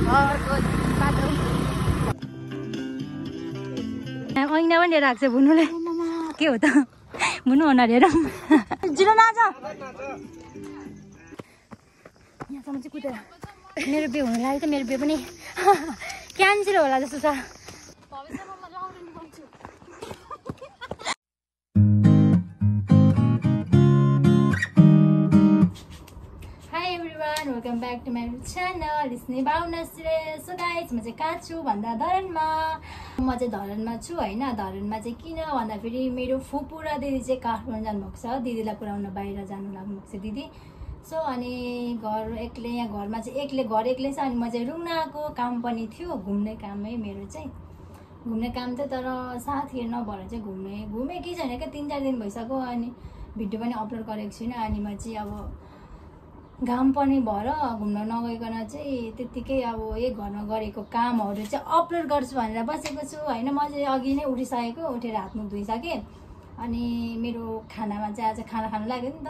घरको बाटो ऐना पनि लिएर आएको छ बुनुले के हो त बुनु हुन हेर जिरो नाच यहाँसम्म चाहिँ कुदेर मेरो बिहे हुन लाग्यो त मेरो बिहे पनि क्यान्सल होला जस्तो छ welcome back to my channel स्ने बाहुना श्रेय। सो गाइज म चाहिँ कहाँ छु भन्दा धरानमा म चाहिँ धरानमा छु होइन। धरानमा चाहिँ किन भन्दाखेरि मेरो फुपू र दिदी चाहिँ काठमाडौँ जानुभएको छ। दिदीलाई पुऱ्याउन बाहिर जानु लाग्नुभएको छ दिदी। सो अनि घर एक्लै यहाँ घरमा चाहिँ एक्लै छ। अनि म चाहिँ रुङ्न आएको काम पनि थियो घुम्ने कामै मेरो चाहिँ घुम्ने काम थियो तर साथीहरू नभएर चाहिँ घुमे के छैन क्या 3-4 दिन भइसक्यो। अनि भिडियो पनि अपलोड गरेको छुइनँ। अनि म चाहिँ अब घाम पनि भएर घुम्न नगइकन चाहिँ त्यतिकै अब यही घरमा गरेको कामहरू चाहिँ अपलोड गर्छु भनेर बसेको छु होइन। म चाहिँ अघि नै उठिसकेको उठेर हात मुख धोइसकेँ। अनि मेरो खानामा चाहिँ आज खाना खानु लाग्यो नि त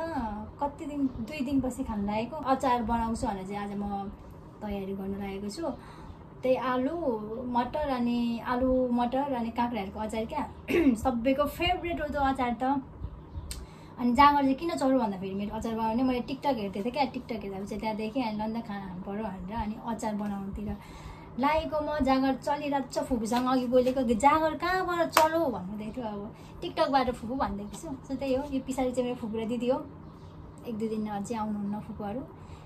कति दिन 2 दिनपछि खानु लागेको अचार बनाउँछु भनेर चाहिँ आज म तयारी गर्नु लागेको छु। त्यही आलु मटर अनि काँक्राहरूको अचार क्या सबैको फेभरेट हो त्यो अचार त। अनि जाँगर चाहिँ किन चढ्नु भन्दाखेरि मेरो अचार बनाउने मैले टिकटक हेर्दै थिएँ क्या। टिकटक हेर्दा चाहिँ त्यहाँ देखेँ अनि लन्डा खाना खानु पऱ्यो भनेर अनि अचार बनाउनुतिर लागेको म जाँगर चलिरहेको छ। फुपूसँग अघि बोलेको जाँगर कहाँबाट चलो भन्नुहुँदै थियो। अब टिकटकबाट फुपू भनिदिएको छु। सो त्यही हो यो पछाडि चाहिँ मेरो फुपू र दिदी हो। 1-2 दिन अझै आउनुहुन्न फुपूहरू।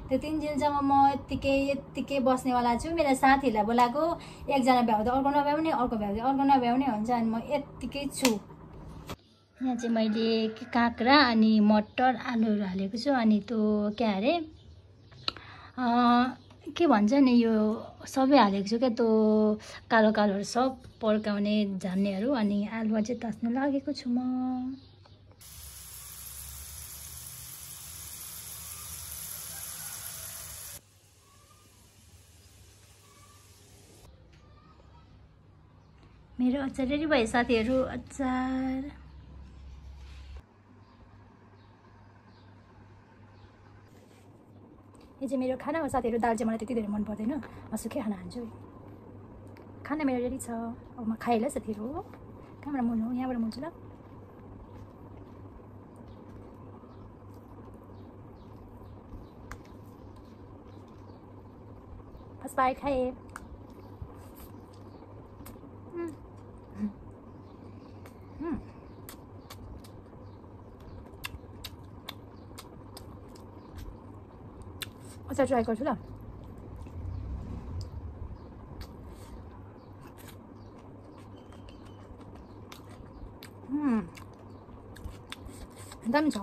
त्यो 3 दिनसम्म म यत्तिकै बस्नेवाला छु। मेरो साथीहरूलाई बोलाएको एकजना भ्याउँदा अर्को नभ्याउने अर्को भ्याउँदा अर्को नभ्याउने हुन्छ। अनि म यत्तिकै छु। यहाँ चाहिँ मैले काँक्रा अनि मटर आलुहरू हालेको छु। अनि त्यो के अरे के भन्छ नि यो सबै हालेको छु क्या त्यो कालोहरू सब पड्काउने झान्नेहरू। अनि आलुवा चाहिँ तास्नु लागेको छु म। मेरो अचार रेडी भयो साथीहरू। अचार यो चाहिँ मेरो खाना हो साथीहरू। दाल चाहिँ मलाई त्यति धेरै मन पर्दैन म सुकै खाना खान्छु। खाना मेरो रेडी छ अब म खाएँ ल साथीहरू। कहाँबाट मोल्नु यहाँबाट मोल्छु ल। फर्स्ट बाइट खाएँ। अचार ट्राई गर्छु ल। दामी छ।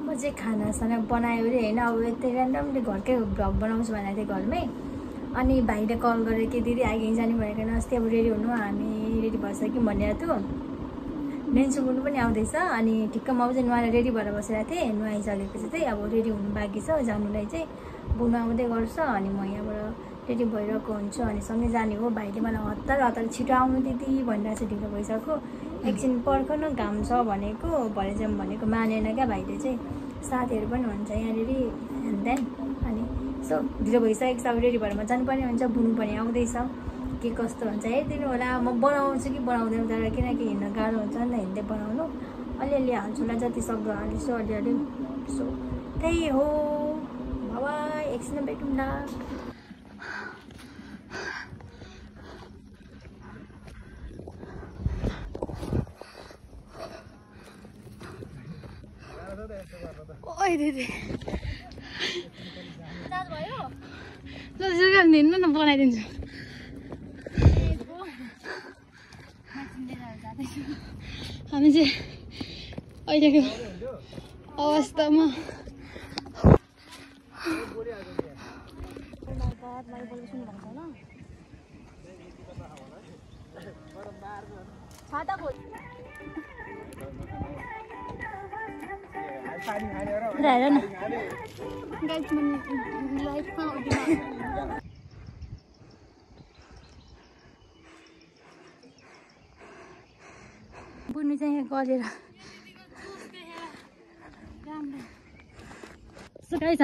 म चाहिँ खानासाना बनायो अरे होइन। अब यति ऱ्यान्डमली घरकै भ्लग बनाउँछु भनेको थिएँ घरमै। अनि भाइले कल गरेर के दिदी आइकन जाने भएन अस्ति अब रेडी हुनु हामी रेडी भइसक्यौँ भनेर थियो। नेन्सु बुनु पनि आउँदैछ। अनि ठिक्क म चाहिँ नुहाएर रेडी भएर बसिरहेको थिएँ। नुहाइसकेपछि चाहिँ अब रेडी हुनु बाँकी छ जानुलाई चाहिँ बुनु आउँदै गर्छ। अनि म यहाँबाट रेडी भइरहेको हुन्छु अनि सँगै जाने हो। भाइले मलाई हतार छिटो आउनु दिदी भनिरहेको छ। ढिलो भइसक्यो एकछिन पर्खन घाम छ भनेको भरे जाउँ भनेको मानेन क्या भाइले चाहिँ। साथीहरू पनि हुन्छ यहाँनिर देन अनि सो ढिलो भइसकेको छ अब रेडी भएर म जानुपर्ने हुन्छ। बुनु पनि आउँदैछ के कस्तो हुन्छ हेरिदिनु होला। म बनाउँछु कि बनाउँदैन तर किनकि हिँड्न गाह्रो हुन्छ नि त हिँड्दै बनाउनु। अलिअलि हाल्छु होला जति सक्दो हाल्छु अलिअलि। सो त्यही हो बाबा एकछिन भेटौँ न। ओइ दिदी ल जुगाल हिँड्नु न बनाइदिन्छु। हामी चाहिँ अहिलेको अवस्थामा छाता खोल हेर न बुन्नु चाहिँ यहाँ गरेर गाइस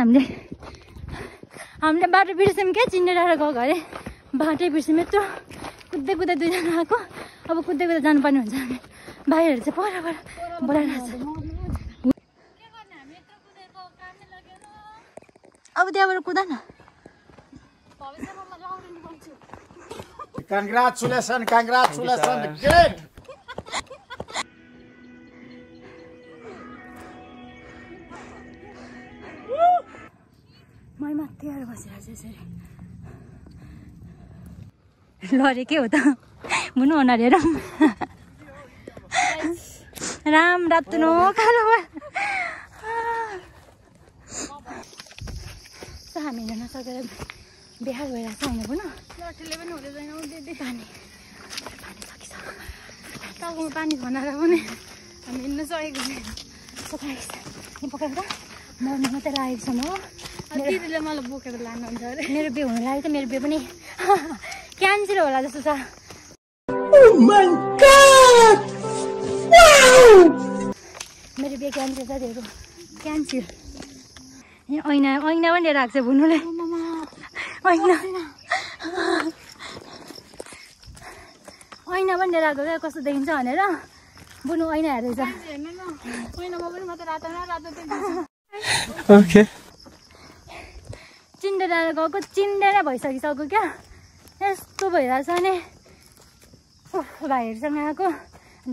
हामीले बाटो बिर्स्यौँ क्या चिन्ने डाँडा गएको अरे बाटै बिर्स्यौँ यत्रो कुद्दै कुद्दै दुईजना आएको अब कुद्दै कुद्दै जानुपर्ने हुन्छ हामी भाइहरू चाहिँ पर बोलाइरहेको छ अब त्यहाँबाट कुदा न Congratulations, great. मै माथि आएर बसिरहेको छु यसरी ल अरे के हो त मुनु हुन अरे राम रातुनो कालो हामी हिँड्न नसकेर बिहार भइरहेको छ होइन बुनु लट्ठीले पनि हुँदैन पानी सकिसक्यो टाउकोमा पानी खनाएर पनि हामी हिँड्न सकेको छैन पकाएर मर्नु मात्रै लागेको छौँ हो दिदीले मलाई बोकेर लानुहुन्छ अरे मेरो बिहे हुनु लाग्यो त मेरो बिहे पनि क्यान्सल होला जस्तो छ मेरो बिहे क्यान्सल छ दिएको क्यान्सल ऐना पनि लिएर आएको छ बुनुले ऐना पनि लिएर आएको क्या कस्तो देखिन्छ भनेर बुनु ऐना हेरेछ चिन्डेर गएको चिन्डेर भइसकिसक्यो क्या यस्तो भइरहेछ भने भाइहरूसँग आएको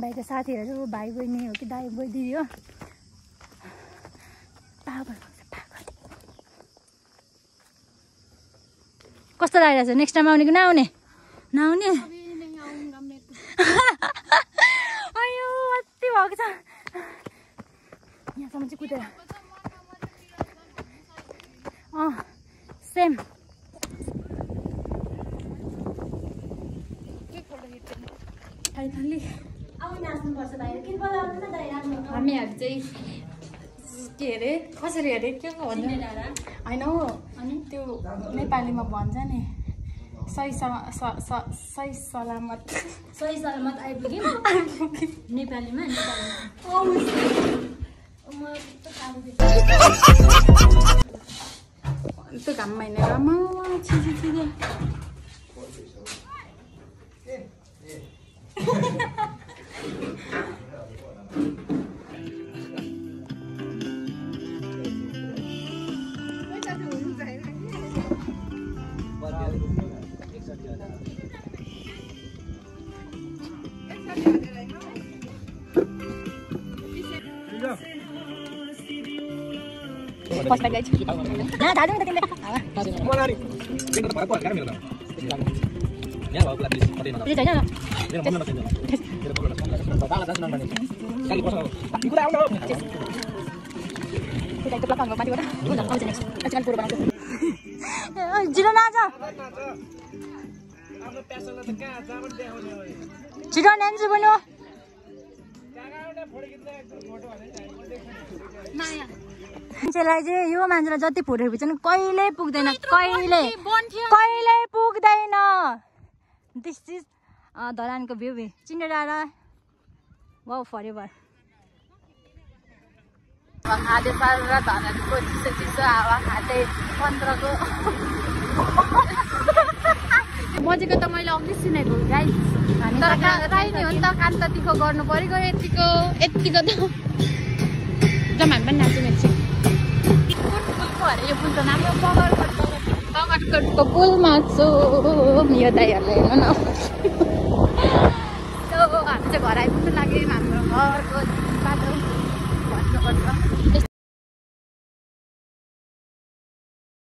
भाइको साथीहरू भाइ बहिनी हो कि दाइ दिदी हो कस्तो लागिरहेछ नेक्स्ट टाइम आउने कि नआउने अयो कति भएको छ यहाँसम्म चाहिँ कुदेर सेम हामीहरू चाहिँ के अरे कसरी अरे के भन्छ होइन हौ अनि त्यो नेपालीमा भन्छ नि सही सलामत आइपुग्यो नेपालीमा त्यो घाम महिना छिदे Posta guys. Nah, tadi kita tindak. Ini jalan. Kita itu belakang mati udah. Udah kamu sini. Ajakan pura banget. Jiran aja. Jiran nanti beno. मान्छेलाई चाहिँ यो मान्छेलाई जति फोटो खिच्नु कहिल्यै पुग्दैन कहिल्यै पुग्दैन दिस इज धरानको भ्यू चिन्ने डाँडा वाउ फरेभर खाँदै पार र धरानको चिसो चिसो हावा खाँदै 15को बजेको त मैले अघि सुनेको गाइस तर राइनी हो नि त कान त तिखो गर्नु परेको यतिको त जम्मा पनि नाच्नु एकछिन अरे यो पुल त नाम कगटको पुलमा छु यो दाइहरूले हेर्नु न हामी चाहिँ घर आइपुग्नु लाग्यो हाम्रो घरको बाटो